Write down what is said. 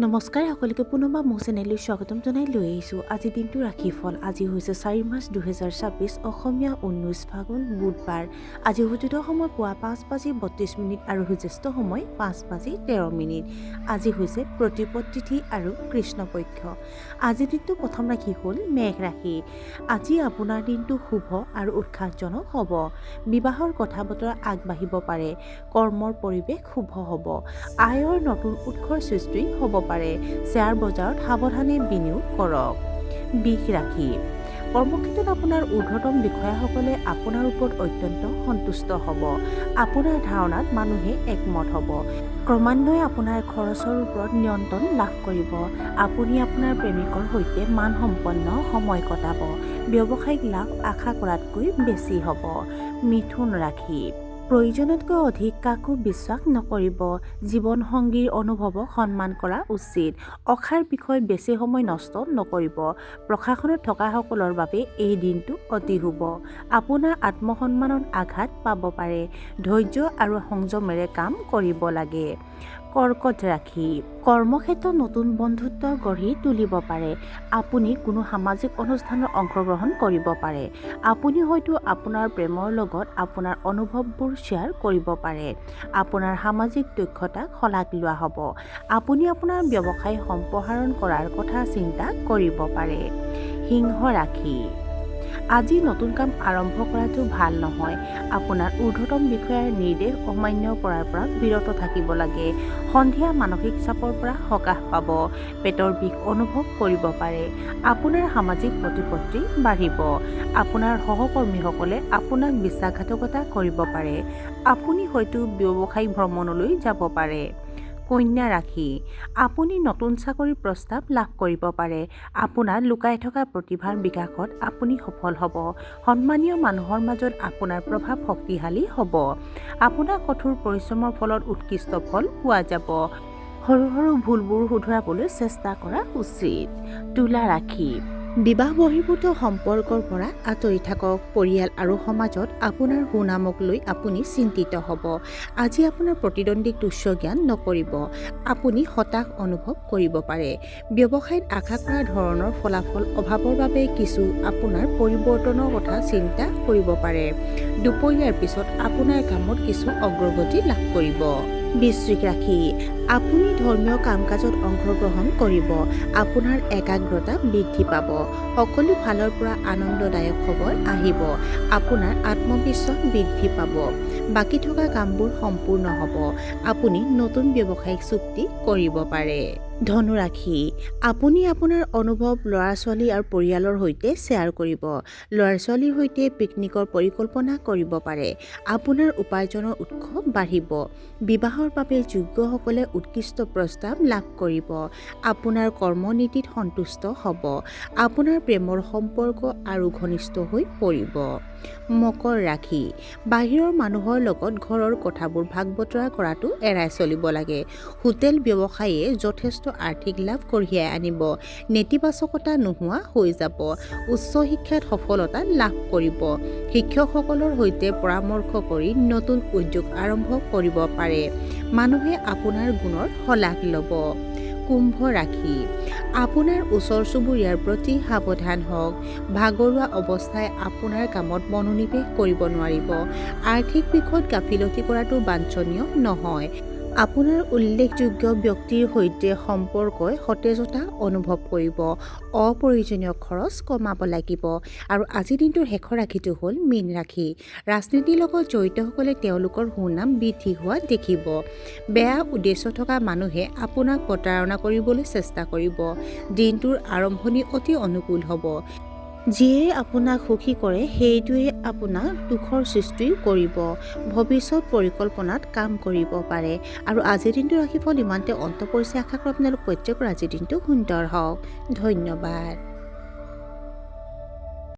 নমস্কাৰ সকলোকে পুনৰবাৰ মোৰ চেনেললৈ স্বাগতম জনাই লৈ আহিছোঁ। আজি দিনটো ৰাশিফল। আজি হৈছে 4 মাৰ্চ 2026, অসমীয়া 19 ফাগুন, বুধবাৰ। আজি সূৰ্যোদয় সময় পুৱা 5:32 আৰু সূৰ্যাস্ত সময় 5:13। আজি হৈছে প্ৰতিপদ তিথি আৰু কৃষ্ণপক্ষ। আজিৰ দিনটো প্ৰথম ৰাশি হ'ল মেঘ ৰাশি। আজি আপোনাৰ দিনটো শুভ আৰু উৎসাহজনক হ'ব। বিবাহৰ কথা বতৰা আগবাঢ়িব পাৰে। কৰ্মৰ পৰিৱেশ শুভ হ'ব। আয়ৰ নতুন উৎসৰ সৃষ্টি হ'ব পাৰে। শ্বেয়াৰ বজাৰত সাৱধানে বিনিয়োগ কৰক। বৃষ ৰাশি। কৰ্মক্ষেত্ৰত আপোনাৰ ঊৰ্ধ্বতম বিষয়াসকলে আপোনাৰ ওপৰত অত্যন্ত সন্তুষ্ট হ'ব। আপোনাৰ ধাৰণাত মানুহে একমত হ'ব। ক্ৰমান্বয়ে আপোনাৰ খৰচৰ ওপৰত নিয়ন্ত্ৰণ লাভ কৰিব। আপুনি আপোনাৰ প্ৰেমিকৰ সৈতে মানসম্পন্ন সময় কটাব। ব্যৱসায়িক লাভ আশা কৰাতকৈ বেছি হ'ব। মিথুন ৰাশি। প্ৰয়োজনতকৈ অধিক কাকো বিশ্বাস নকৰিব। জীৱনসংগীৰ অনুভৱক সন্মান কৰা উচিত। অসাৰ বিষয়ত বেছি সময় নষ্ট নকৰিব। প্ৰশাসনত থকাসকলৰ বাবে এই দিনটো অতি শুভ। আপোনাৰ আত্মসন্মানত আঘাত পাব পাৰে। ধৈৰ্য আৰু সংযমেৰে কাম কৰিব লাগে। কৰ্কট ৰাশি। কৰ্মক্ষেত্ৰত নতুন বন্ধুত্ব গঢ়ি তুলিব পাৰে। আপুনি কোনো সামাজিক অনুষ্ঠানত অংশগ্ৰহণ কৰিব পাৰে। আপুনি হয়তো আপোনাৰ প্ৰেমৰ লগত আপোনাৰ অনুভৱবোৰ শ্বেয়াৰ কৰিব পাৰে। আপোনাৰ সামাজিক দক্ষতাক শলাগ লোৱা হ'ব। আপুনি আপোনাৰ ব্যৱসায় সম্প্ৰসাৰণ কৰাৰ কথা চিন্তা কৰিব পাৰে। সিংহ ৰাশি। আজি নতুন কাম আৰম্ভ কৰাটো ভাল নহয়। আপোনাৰ ঊৰ্ধ্বতম বিষয়াৰ নিৰ্দেশ অমান্য কৰাৰ পৰা বিৰত থাকিব লাগে। সন্ধিয়া মানসিক চাপৰ পৰা সকাহ পাব। পেটৰ বিষ অনুভৱ কৰিব পাৰে। আপোনাৰ সামাজিক প্ৰতিপত্তি বাঢ়িব। আপোনাৰ সহকৰ্মীসকলে আপোনাক বিশ্বাসঘাতকতা কৰিব পাৰে। আপুনি হয়তো ব্যৱসায়িক ভ্ৰমণলৈ যাব পাৰে। কন্যা ৰাশি। আপুনি নতুন চাকৰিৰ প্ৰস্তাৱ লাভ কৰিব পাৰে। আপোনাৰ লুকাই থকা প্ৰতিভাৰ বিকাশত আপুনি সফল হ'ব। সন্মানীয় মানুহৰ মাজত আপোনাৰ প্ৰভাৱ শক্তিশালী হ'ব। আপোনাৰ কঠোৰ পৰিশ্ৰমৰ ফলত উৎকৃষ্ট ফল পোৱা যাব। সৰু সৰু ভুলবোৰ শুধৰাবলৈ চেষ্টা কৰা উচিত। তুলা ৰাশি। বিবাহ বহিৰ্ভূত সম্পৰ্কৰ পৰা আঁতৰি থাকক। পৰিয়াল আৰু সমাজত আপোনাৰ সুনামক লৈ আপুনি চিন্তিত হ'ব। আজি আপোনাৰ প্ৰতিদ্বন্দ্বীক তুচ্ছ জ্ঞান নকৰিব। আপুনি হতাশ অনুভৱ কৰিব পাৰে। ব্যৱসায়ত আশা কৰা ধৰণৰ ফলাফল অভাৱৰ বাবে কিছু আপোনাৰ পৰিৱৰ্তনৰ কথা চিন্তা কৰিব পাৰে। দুপৰীয়াৰ পিছত আপোনাৰ কামত কিছু অগ্ৰগতি লাভ কৰিব। বৃশ্চিক ৰাশি। আপুনি ধৰ্মীয় কাম-কাজত অংশগ্ৰহণ কৰিব। আপোনাৰ একাগ্ৰতা বৃদ্ধি পাব। সকলো ফালৰ পৰা আনন্দদায়ক খবৰ আহিব। আপোনাৰ আত্মবিশ্বাস বৃদ্ধি পাব। বাকী থকা কামবোৰ সম্পূৰ্ণ হ'ব। আপুনি নতুন ব্যৱসায়িক চুক্তি কৰিব পাৰে। ধনু ৰাশি। আপুনি আপোনাৰ অনুভৱ ল'ৰা-ছোৱালী আৰু পৰিয়ালৰ সৈতে শ্বেয়াৰ কৰিব। ল'ৰা-ছোৱালীৰ সৈতে পিকনিকৰ পৰিকল্পনা কৰিব পাৰে। আপোনাৰ উপাৰ্জনৰ উৎস বাঢ়িব। বিবাহৰ বাবে যোগ্যসকলে উৎকৃষ্ট প্ৰস্তাৱ লাভ কৰিব। আপোনাৰ কৰ্মনীতিত সন্তুষ্ট হ'ব। আপোনাৰ প্ৰেমৰ সম্পৰ্ক আৰু ঘনিষ্ঠ হৈ পৰিব। মকৰ ৰাশি। বাহিৰৰ মানুহৰ লগত ঘৰৰ কথাবোৰ ভাগ বতৰা কৰাটো এৰাই চলিব লাগে। হোটেল ব্যৱসায়ে যথেষ্ট আৰ্থিক লাভ কঢ়িয়াই আনিব। নেতিবাচকতা নোহোৱা হৈ যাব। উচ্চ শিক্ষাত সফলতা লাভ কৰিব। শিক্ষকসকলৰ সৈতে পৰামৰ্শ কৰি নতুন উদ্যোগ আৰম্ভ কৰিব পাৰে। মানুহে আপোনাৰ গুণৰ শলাগ ল'ব। কুম্ভ ৰাশি। আপোনাৰ ওচৰ চুবুৰীয়াৰ প্ৰতি সাৱধান হওক। ভাগৰুৱা অৱস্থাই আপোনাৰ কামত মনোনিৱেশ কৰিব নোৱাৰিব। আৰ্থিক দিশত গাফিলতি কৰাটো বাঞ্ছনীয় নহয়। আপোনাৰ উল্লেখযোগ্য ব্যক্তিৰ সৈতে সম্পৰ্কই সতেজতা অনুভৱ কৰিব। অপ্ৰয়োজনীয় খৰচ কমাব লাগিব। আৰু আজিৰ দিনটোৰ শেষৰ ৰাশিটো হ'ল মীন ৰাশি। ৰাজনীতিৰ লগত জড়িতসকলে তেওঁলোকৰ সুনাম বৃদ্ধি হোৱা দেখিব। বেয়া উদ্দেশ্য থকা মানুহে আপোনাক প্ৰতাৰণা কৰিবলৈ চেষ্টা কৰিব। দিনটোৰ আৰম্ভণি অতি অনুকূল হ'ব। যিয়ে আপোনাক সুখী কৰে সেইটোৱে আপোনাক দুখৰ সৃষ্টি কৰিব। ভৱিষ্যত পৰিকল্পনাত কাম কৰিব পাৰে। আৰু আজিৰ দিনটোৰ ৰাশিফল ইমানতে অন্ত পৰিছে। আশা কৰোঁ আপোনালোক প্ৰত্যেকৰ আজিৰ দিনটো সুন্দৰ হওক। ধন্যবাদ।